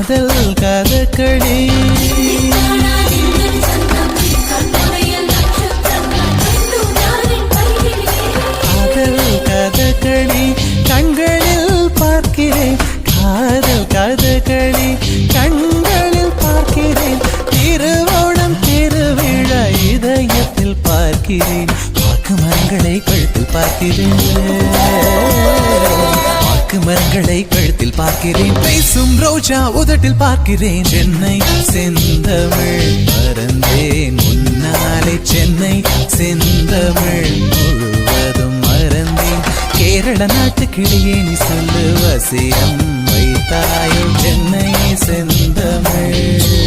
காதல் கதகளி காதல் கதகளி கண்களில் பார்க்கிறேன் காதல் கதகளி கண்களில் பார்க்கிறேன் திருவோணம் திருவிழா இதயத்தில் பார்க்கிறேன் வாக்கு மரங்களை கழுத்தில் பார்க்கிறேன் மரங்களை கழுத்தில் பார்க்கிறேன் பேசும் ரோஜா உதட்டில் பார்க்கிறேன் சென்னை செந்தமிழ் மறந்தேன் முன்னாலே சென்னை செந்தமிழ் முழுவதும் மறந்தேன் கேரள நாட்டு கிளியே நீ சொல்லு வசியம் வைத்தாயோ சென்னை செந்தமிழ்